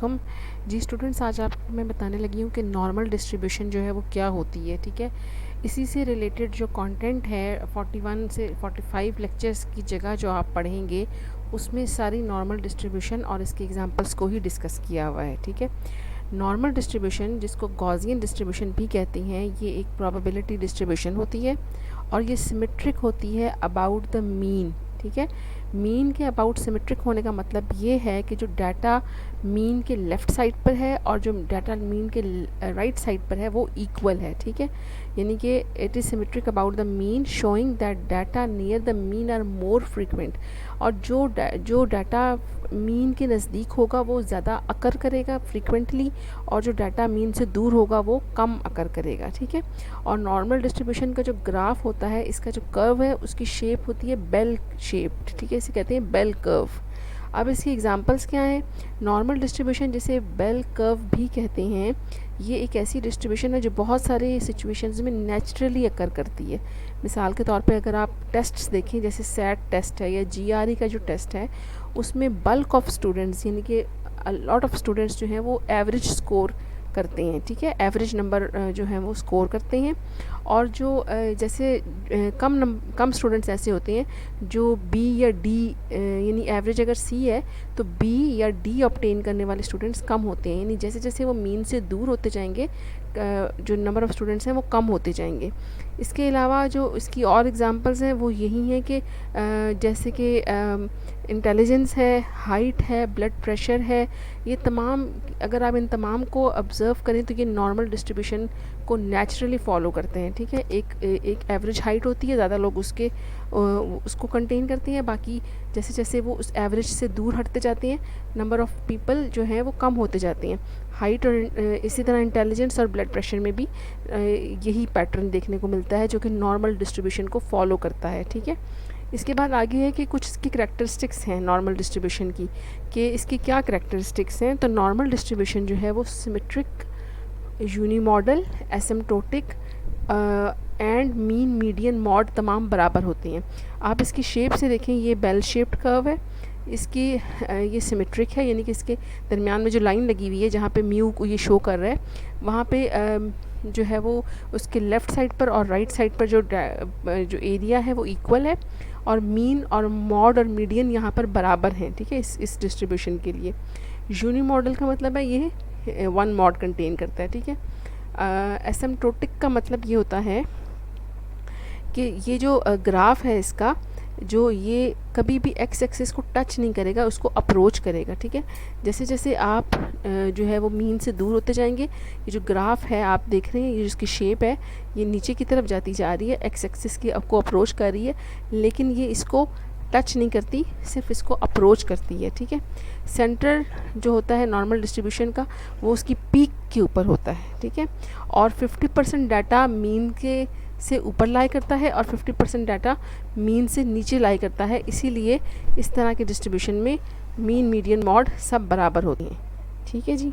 Welcome जी students. आज आपको मैं बताने लगी हूँ कि नॉर्मल डिस्ट्रीब्यूशन जो है वो क्या होती है। ठीक है, इसी से रिलेटेड जो कंटेंट है 41 से 45 लेक्चर्स की जगह जो आप पढ़ेंगे उसमें सारी नॉर्मल डिस्ट्रीब्यूशन और इसके एग्जांपल्स को ही डिस्कस किया हुआ है। ठीक है, नॉर्मल डिस्ट्रीब्यूशन जिसको गॉसियन डिस्ट्रीब्यूशन भी कहते हैं, ये एक प्रोबेबिलिटी डिस्ट्रीब्यूशन होती है और ये सिमेट्रिक होती है अबाउट द मीन। ठीक है, मीन के अबाउट सिमेट्रिक होने का मतलब ये है कि जो डाटा मीन के लेफ़्ट साइड पर है और जो डाटा मीन के राइट साइड पर है वो इक्वल है। ठीक है, यानी कि it is symmetric about the mean showing that data near the mean are more frequent. और जो डाटा मीन के नज़दीक होगा वो ज़्यादा अकर करेगा फ्रीक्वेंटली, और जो डाटा मीन से दूर होगा वो कम अकर करेगा। ठीक है, और नॉर्मल डिस्ट्रीब्यूशन का जो ग्राफ होता है, इसका जो कर्व है उसकी शेप होती है बेल शेप्ड। ठीक है, इसे कहते हैं बेल कर्व। अब इसकी एग्जांपल्स क्या हैं? नॉर्मल डिस्ट्रीब्यूशन जिसे बेल कर्व भी कहते हैं, ये एक ऐसी डिस्ट्रीब्यूशन है जो बहुत सारे सिचुएशंस में नेचुरली अकर करती है। मिसाल के तौर पे अगर आप टेस्ट्स देखें, जैसे सैट टेस्ट है या जीआरई का जो टेस्ट है, उसमें बल्क ऑफ स्टूडेंट्स यानी कि लॉट ऑफ स्टूडेंट्स जो हैं वो एवरेज स्कोर करते हैं। ठीक है, एवरेज नंबर जो है वो स्कोर करते हैं। और जो जैसे कम स्टूडेंट्स ऐसे होते हैं जो बी या डी यानी एवरेज अगर सी है तो बी या डी ऑब्टेन करने वाले स्टूडेंट्स कम होते हैं। यानी जैसे जैसे वो मीन से दूर होते जाएंगे जो नंबर ऑफ़ स्टूडेंट्स हैं वो कम होते जाएंगे। इसके अलावा जो इसकी और एग्जांपल्स हैं वो यही हैं कि जैसे कि इंटेलिजेंस है, हाइट है, ब्लड प्रेशर है, ये तमाम अगर आप इन तमाम को ऑब्ज़र्व करें तो ये नॉर्मल डिस्ट्रीब्यूशन को नेचुरली फॉलो करते हैं। ठीक है, एक एवरेज हाइट होती है, ज़्यादा लोग उसको कंटेन करते हैं, बाकी जैसे जैसे वो उस एवरेज से दूर हटते जाते हैं नंबर ऑफ़ पीपल जो हैं वो कम होते जाते हैं। हाइट और इसी तरह इंटेलिजेंस और ब्लड प्रेशर में भी यही पैटर्न देखने को मिलता है जो कि नॉर्मल डिस्ट्रीब्यूशन को फॉलो करता है। ठीक है, इसके बाद आगे है कि कुछ इसकी करैक्टरिस्टिक्स हैं नॉर्मल डिस्ट्रीब्यूशन की, कि इसकी क्या करैक्टरिस्टिक्स हैं। तो नॉर्मल डिस्ट्रीब्यूशन जो है वो symmetric, unimodal, asymptotic and mean median mode तमाम बराबर होते हैं। आप इसकी शेप से देखें, ये बेल शेप्ड कर्व है, इसकी ये सिमेट्रिक है, यानी कि इसके दरमियान में जो लाइन लगी हुई है जहाँ पे म्यू को ये शो कर रहा है, वहाँ पे जो है वो उसके लेफ़्ट साइड पर और राइट साइड पर जो एरिया है वो इक्वल है, और मीन और मॉड और मीडियन यहाँ पर बराबर हैं। ठीक है, इस डिस्ट्रीब्यूशन के लिए यूनी मॉडल का मतलब है ये 1 मॉड कंटेन करता है। ठीक है, एसिम्प्टोटिक का मतलब ये होता है कि ये जो ग्राफ है इसका, जो ये कभी भी एक्स एक्सिस को टच नहीं करेगा, उसको अप्रोच करेगा। ठीक है, जैसे जैसे आप जो है वो मीन से दूर होते जाएंगे, ये जो ग्राफ है आप देख रहे हैं, ये जिसकी शेप है ये नीचे की तरफ जाती जा रही है, एक्स एक्सिस की आपको अप्रोच कर रही है, लेकिन ये इसको टच नहीं करती, सिर्फ इसको अप्रोच करती है। ठीक है, सेंटर जो होता है नॉर्मल डिस्ट्रीब्यूशन का वो उसकी पीक के ऊपर होता है। ठीक है, और 50% डाटा मीन के से ऊपर लाई करता है और 50% डाटा मीन से नीचे लाई करता है। इसीलिए इस तरह के डिस्ट्रीब्यूशन में मीन, मीडियन, मॉड सब बराबर होती हैं। ठीक है जी।